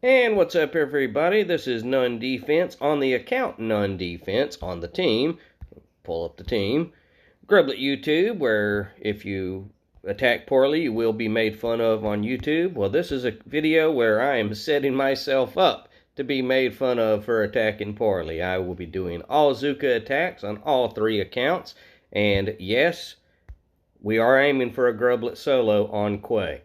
And what's up, everybody? This is Nun Defense on the account Nun Defense on the team. Pull up the team. Grublet YouTube, where if you attack poorly, you will be made fun of on YouTube. Well, this is a video where I am setting myself up to be made fun of for attacking poorly. I will be doing all Zooka attacks on all 3 accounts. And yes, we are aiming for a Grublet solo on Quay.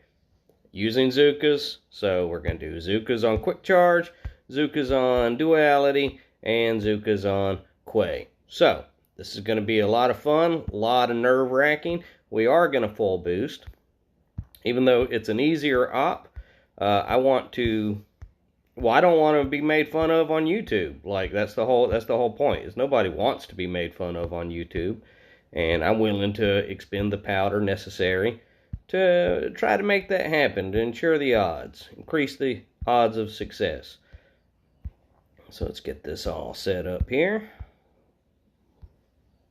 Using Zookas, so we're going to do Zookas on Quick Charge, Zookas on Duality, and Zookas on Quay. So, this is going to be a lot of fun, a lot of nerve-wracking. We are going to full boost. Even though it's an easier op, I don't want to be made fun of on YouTube. Like, that's the whole point, is nobody wants to be made fun of on YouTube. And I'm willing to expend the powder necessary to try to make that happen, to ensure the odds, increase the odds of success. So let's get this all set up here.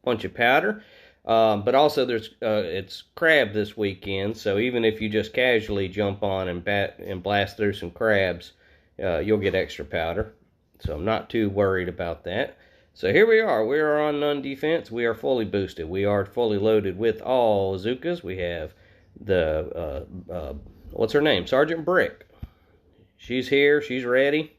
Bunch of powder, but also it's crab this weekend, so even if you just casually jump on and blast through some crabs, you'll get extra powder. So I'm not too worried about that. So here we are on Nun Defense. We are fully boosted. We are fully loaded with all Zookas. We have the what's her name, Sergeant Brick. She's here, she's ready.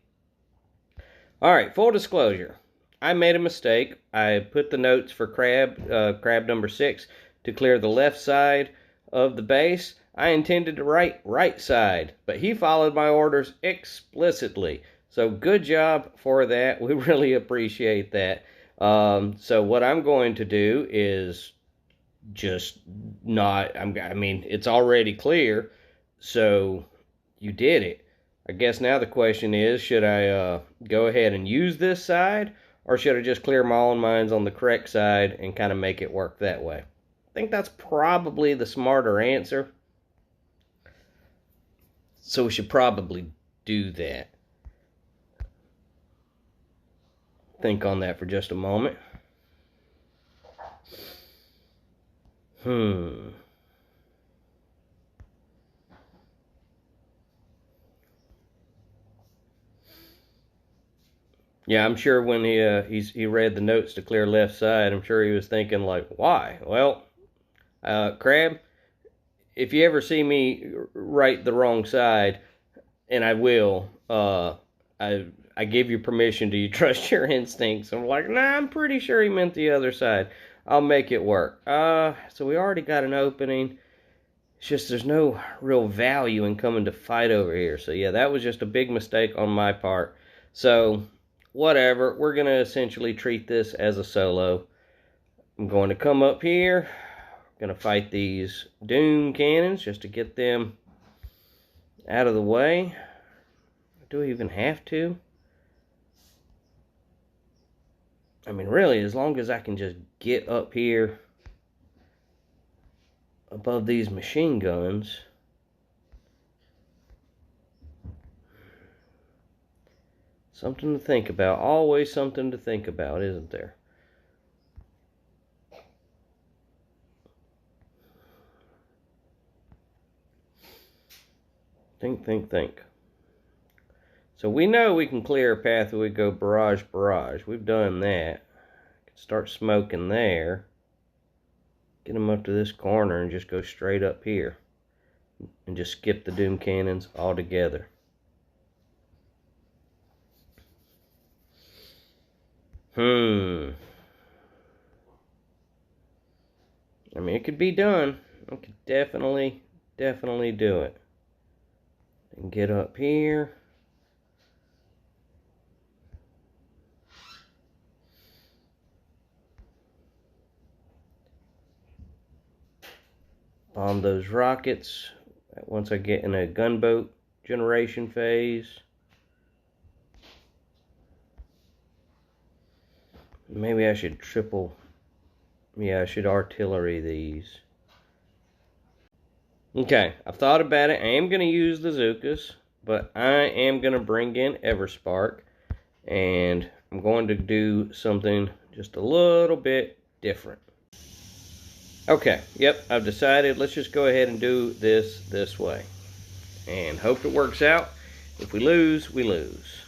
All right, full disclosure, I made a mistake. I put the notes for crab number 6 to clear the left side of the base. I intended to write right side, but he followed my orders explicitly, so good job for that. We really appreciate that. So what I'm going to do is just not, I mean, it's already clear, so you did it. I guess now the question is, should I go ahead and use this side, or should I just clear my own minds on the correct side and kind of make it work that way? I think that's probably the smarter answer, so we should probably do that. Think on that for just a moment. Yeah, I'm sure when he read the notes to clear left side, I'm sure he was thinking, like, why? Well, Crab, if you ever see me write the wrong side, and I will, I give you permission to trust your instincts. I'm like, nah, I'm pretty sure he meant the other side. I'll make it work. So we already got an opening. It's just there's no real value in coming to fight over here. So yeah, that was just a big mistake on my part. So whatever, we're going to essentially treat this as a solo. I'm going to come up here. I'm going to fight these Doom cannons just to get them out of the way. Do I even have to? I mean, really, as long as I can just get up here above these machine guns. Something to think about. Always something to think about, isn't there? Think. So we know we can clear a path if we go barrage. We've done that. Start smoking there. Get them up to this corner and just go straight up here. And just skip the Doom cannons altogether. I mean, it could be done. I could definitely do it. And get up here. Bomb those rockets once I get in a gunboat generation phase. Maybe I should I should artillery these. Okay, I've thought about it. I am going to use the Zookas, but I am going to bring in Everspark, and I'm going to do something just a little bit different. Okay, yep, I've decided. Let's just go ahead and do this way, and hope it works out. If we lose, we lose.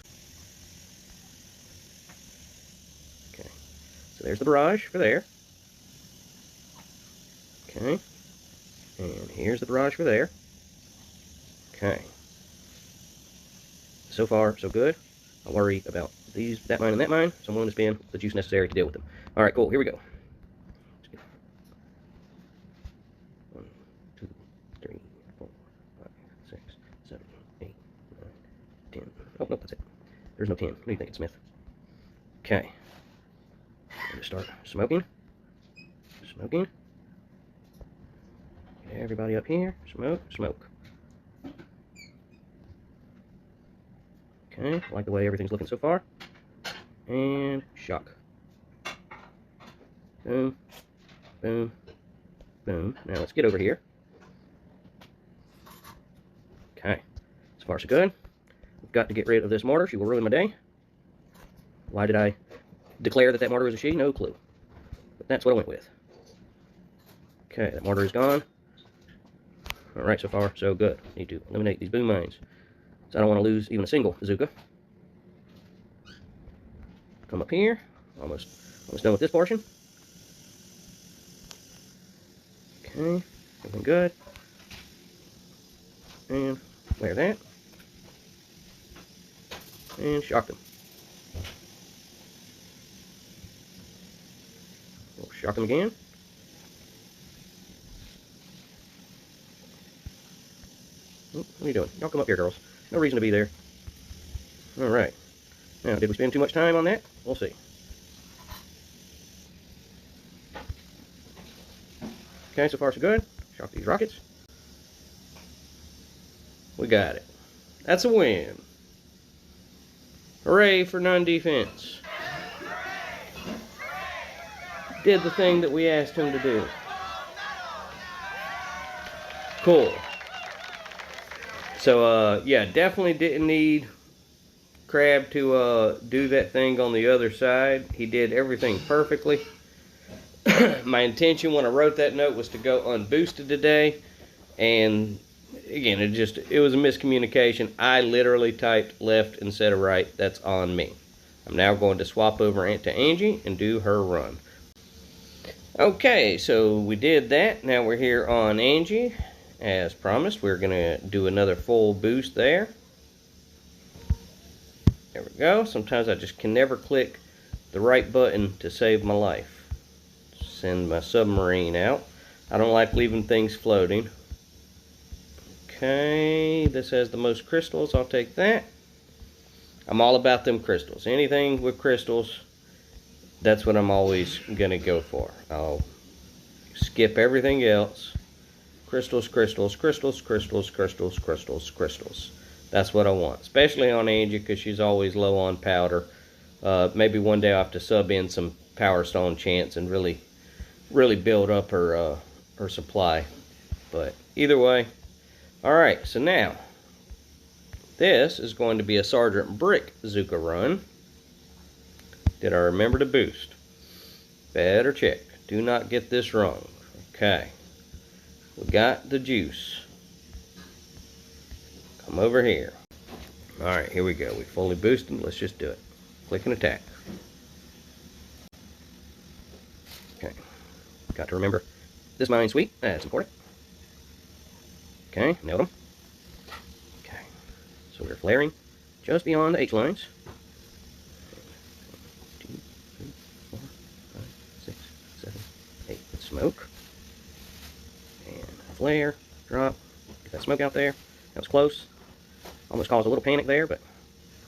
Okay, so there's the barrage for there. Okay, and here's the barrage for there. Okay. So far, so good. I worry about these, that mine, and that mine, so I'm willing to spend the juice necessary to deal with them. Alright, cool, here we go. 1, 2, 3, 4, 5, 6, 7, 8, 9, 10. Oh, no, that's it. There's no 10. What do you think, it's Smith? Okay. I'm going to start smoking. Smoking. Get everybody up here. Smoke, smoke. Okay, I like the way everything's looking so far. And shock. Boom, boom, boom. Now let's get over here. Okay, so far so good. We've got to get rid of this mortar. She will ruin my day. Why did I declare that that mortar was a she? No clue. But that's what I went with. Okay, that mortar is gone. Alright, so far so good. Need to eliminate these boom mines. So I don't want to lose even a single Zooka. Come up here. Almost done with this portion. Okay, everything good. And flare that. And shock them. We'll shock them again. Oh, what are you doing? Y'all come up here, girls. No reason to be there. Alright. Now, did we spend too much time on that? We'll see. Okay, so far so good. Shock these rockets. We got it. That's a win. Hooray for Nun Defense. Did the thing that we asked him to do. Cool. So, yeah, definitely didn't need Crab to do that thing on the other side. He did everything perfectly. My intention when I wrote that note was to go unboosted today. And, again, it was a miscommunication. I literally typed left instead of right. That's on me. I'm now going to swap over to Angie and do her run. Okay, so we did that. Now we're here on Angie. As promised, we're going to do another full boost there. There we go. Sometimes I just can never click the right button to save my life. Send my submarine out. I don't like leaving things floating. Okay, this has the most crystals. I'll take that. I'm all about them crystals. Anything with crystals, that's what I'm always going to go for. I'll skip everything else. Crystals, crystals, crystals, crystals, crystals, crystals, crystals. That's what I want. Especially on Angie because she's always low on powder. Maybe one day I'll have to sub in some Power Stone chants and really build up her supply. But either way. Alright, so now this is going to be a Sergeant Brick Zooka run. Did I remember to boost? Better check. Do not get this wrong. Okay. We got the juice. Come over here. Alright, here we go. We fully boosted. Let's just do it. Click and attack. Okay. Got to remember this mine sweep. That's important. Okay, nailed them. Okay. So we're flaring just beyond the H lines. 1, 2, 3, 4, 5, 6, 7, 8. Let's smoke. And flare, drop, get that smoke out there. That was close. Almost caused a little panic there, but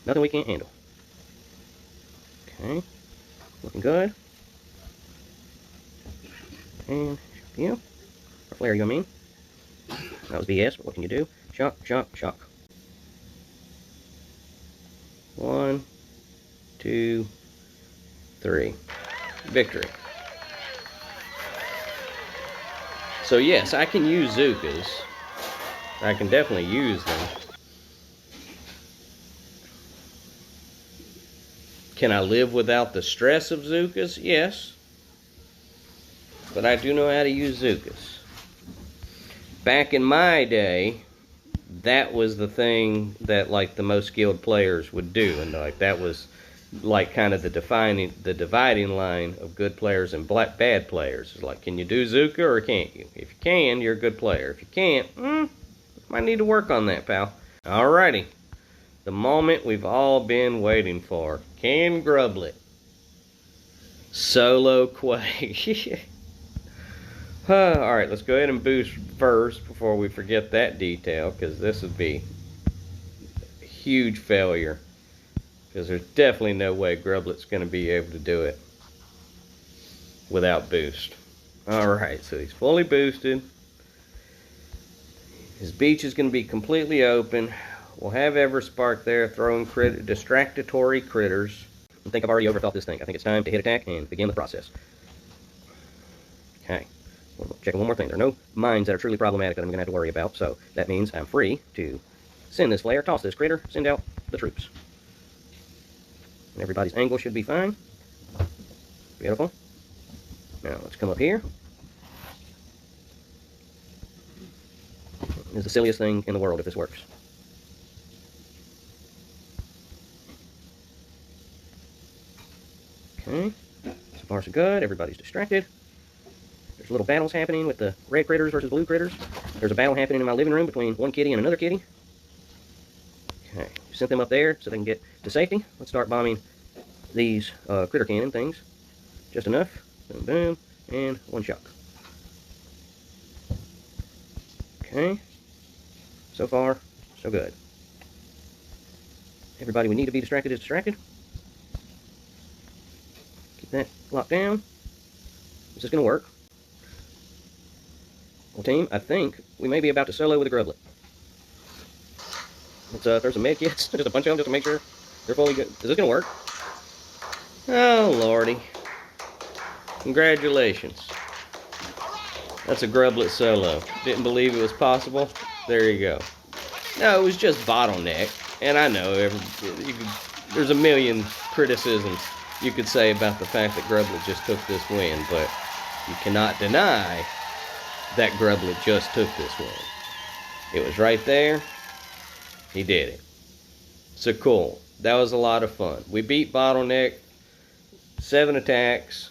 nothing we can't handle. Okay, looking good. And you, or flare you, I mean. That was BS, but what can you do? Shock, shock, shock. 1, 2, 3. Victory. So yes, I can use Zookas. I can definitely use them. Can I live without the stress of Zookas? Yes. But I do know how to use Zookas. Back in my day, that was the thing that like the most skilled players would do, and like that was like kind of the dividing line of good players and bad players. It's like, can you do Zooka or can't you? If you can, you're a good player. If you can't, might need to work on that, pal. Alrighty, the moment we've all been waiting for. Can Grublet solo Quay? Alright, let's go ahead and boost first before we forget that detail, because this would be a huge failure. Because there's definitely no way Grublet's going to be able to do it without boost. Alright, so he's fully boosted. His beach is going to be completely open. We'll have Everspark there throwing distractory critters. I think I've already overthought this thing. I think it's time to hit attack and begin the process. Okay. Checking one more thing. There are no mines that are truly problematic that I'm going to have to worry about, so that means I'm free to send this flare, toss this critter, send out the troops. And everybody's angle should be fine. Beautiful. Now let's come up here. This is the silliest thing in the world if this works. Okay. So far so good. Everybody's distracted. There's little battles happening with the red critters versus blue critters. There's a battle happening in my living room between one kitty and another kitty. Okay, sent them up there so they can get to safety. Let's start bombing these critter cannon things. Just enough. Boom, boom, and one shot. Okay. So far, so good. Everybody we need to be distracted is distracted. Keep that locked down. Is this going to work? Well, team, I think we may be about to solo with a Grublet. Let's throw some med kits, just a bunch of them, just to make sure they're fully good. Is this going to work? Oh, lordy. Congratulations. That's a Grublet solo. Didn't believe it was possible. There you go. No, it was just bottleneck. And I know there's a million criticisms you could say about the fact that Grublet just took this win, but you cannot deny that Grublet just took this win. It was right there. He did it. So cool. That was a lot of fun. We beat Bottleneck. 7 attacks.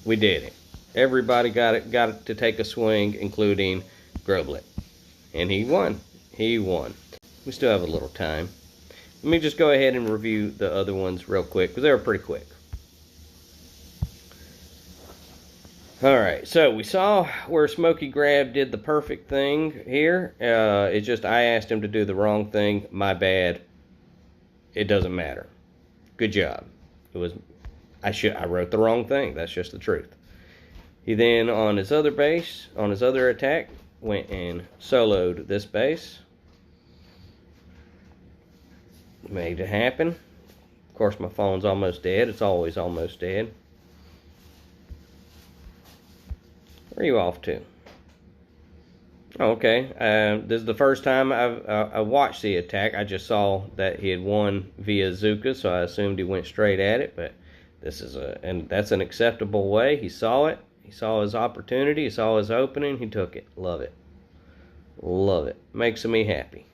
We did it. Everybody got it to take a swing, including Grublet. And he won. He won. We still have a little time. Let me just go ahead and review the other ones real quick, because they were pretty quick. Alright, so we saw where Smokey Grab did the perfect thing here. It's just I asked him to do the wrong thing. My bad. It doesn't matter. Good job. It was I wrote the wrong thing. That's just the truth. He then, on his other base, on his other attack, went and soloed this base. Made it happen. Of course, my phone's almost dead. It's always almost dead. Where are you off to? Oh, okay. This is the first time I watched the attack. I just saw that he had won via Zooka, so I assumed he went straight at it. But this is and that's an acceptable way. He saw it. He saw his opportunity. He saw his opening. He took it. Love it. Love it. Makes me happy.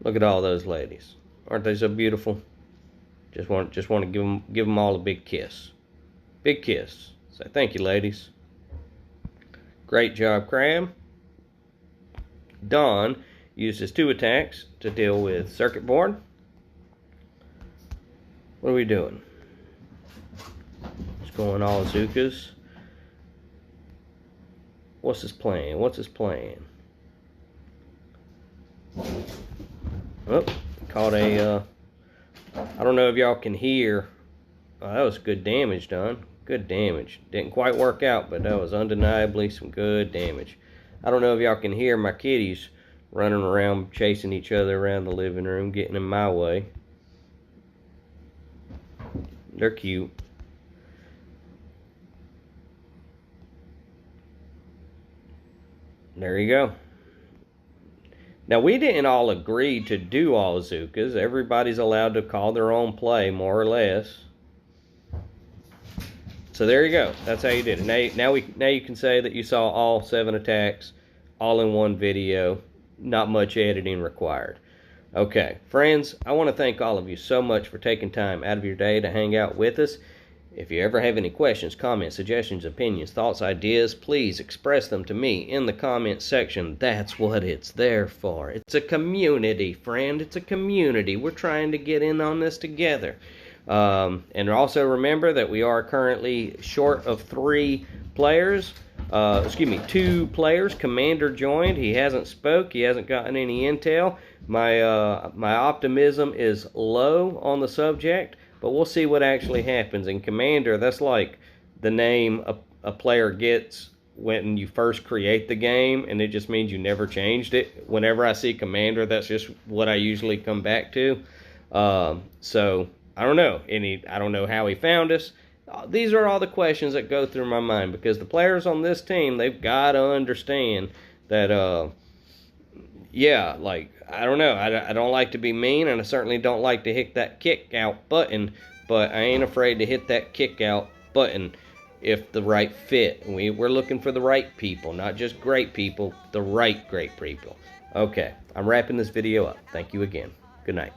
Look at all those ladies. Aren't they so beautiful? Just want to give them all a big kiss. Big kiss. Say thank you, ladies. Great job, Crab. Don used his 2 attacks to deal with circuit board. What are we doing? Just going all Zookas. What's his plan? What's his plan? Oh, caught a, I don't know if y'all can hear. Oh, that was good damage done. Good damage. Didn't quite work out, but that was undeniably some good damage. I don't know if y'all can hear my kitties running around, chasing each other around the living room, getting in my way. They're cute. There you go. Now, we didn't all agree to do all Zookas. Everybody's allowed to call their own play, more or less. So there you go. That's how you did it. Now you can say that you saw all 7 attacks all in one video, not much editing required. Okay, friends, I want to thank all of you so much for taking time out of your day to hang out with us. If you ever have any questions, comments, suggestions, opinions, thoughts, ideas, please express them to me in the comments section. That's what it's there for. It's a community, friend. It's a community. We're trying to get in on this together. And also remember that we are currently short of 3 players. 2 players. Commander joined. He hasn't spoke. He hasn't gotten any intel. My optimism is low on the subject, but we'll see what actually happens. And Commander, that's like the name a player gets when you first create the game, and it just means you never changed it. Whenever I see Commander, that's just what I usually come back to. So I don't know. I don't know how he found us. These are all the questions that go through my mind, because the players on this team, they've got to understand that, yeah, like, I don't know. I don't like to be mean, and I certainly don't like to hit that kick out button, but I ain't afraid to hit that kick out button if the right fit. We're looking for the right people, not just great people, the right great people. Okay, I'm wrapping this video up. Thank you again. Good night.